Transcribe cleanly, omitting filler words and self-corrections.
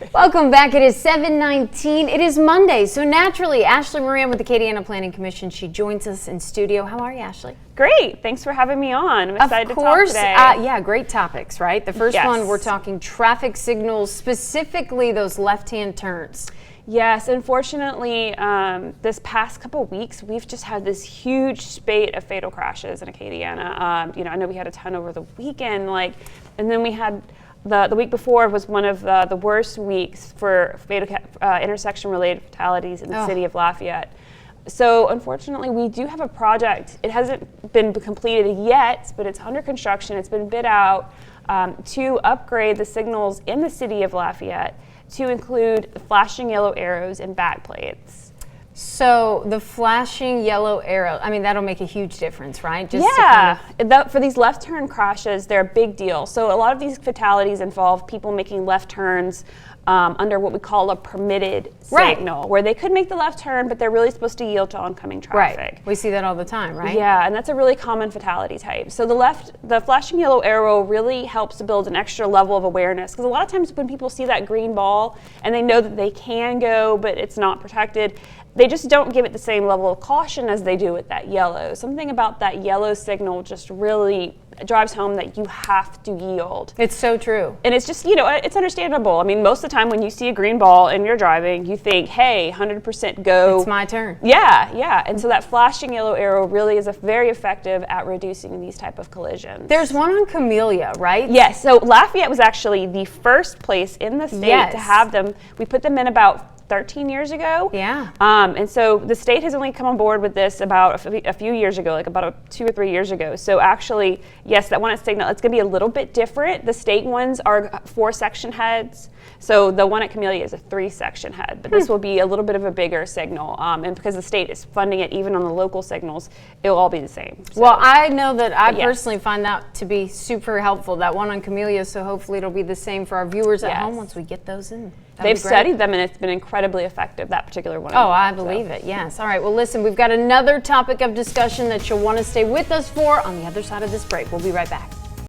Welcome back. It is 7:19. It is Monday, so naturally, Ashley Moran with the Acadiana Planning Commission. She joins us in studio. How are you, Ashley? Great. Thanks for having me on. I'm excited to talk today. Yeah, great topics, right? The first one, we're talking traffic signals, specifically those left-hand turns. Yes, unfortunately, this past couple of weeks, we've just had this huge spate of fatal crashes in Acadiana. I know we had a ton over the weekend, and then we had the week before was one of the worst weeks for fatal intersection-related fatalities in the city of Lafayette. So unfortunately, we do have a project. It hasn't been completed yet, but it's under construction. It's been bid out to upgrade the signals in the city of Lafayette to include the flashing yellow arrows and backplates. So the flashing yellow arrow, I mean, that'll make a huge difference, right? For these left turn crashes, they're a big deal. So a lot of these fatalities involve people making left turns under what we call a permitted signal, where they could make the left turn, but they're really supposed to yield to oncoming traffic. Right. We see that all the time, right? Yeah, and that's a really common fatality type. So the flashing yellow arrow really helps to build an extra level of awareness, because a lot of times when people see that green ball and they know that they can go, but it's not protected, they just don't give it the same level of caution as they do with that yellow. Something about that yellow signal just really drives home that you have to yield. It's so true. And it's just, it's understandable. I mean, most of the time when you see a green ball and you're driving, you think, hey, 100% go. It's my turn. Yeah. And so that flashing yellow arrow really is very effective at reducing these type of collisions. There's one on Camellia, right? Yes. So Lafayette was actually the first place in the state to have them. We put them in about 13 years ago. Yeah. And so the state has only come on board with this about a few years ago, about 2 or 3 years ago. So actually, yes, that one at Signal, it's going to be a little bit different. The state ones are 4 section heads. So the one at Camellia is a 3 section head, but this will be a little bit of a bigger signal. And because the state is funding it, even on the local signals, it'll all be the same. So, well, I know that I personally find that to be super helpful, that one on Camellia, so hopefully it'll be the same for our viewers at home once we get those in. They've studied them, and it's been incredibly effective, that particular one. Oh, I believe it, yes. All right, well, listen, we've got another topic of discussion that you'll want to stay with us for on the other side of this break. We'll be right back.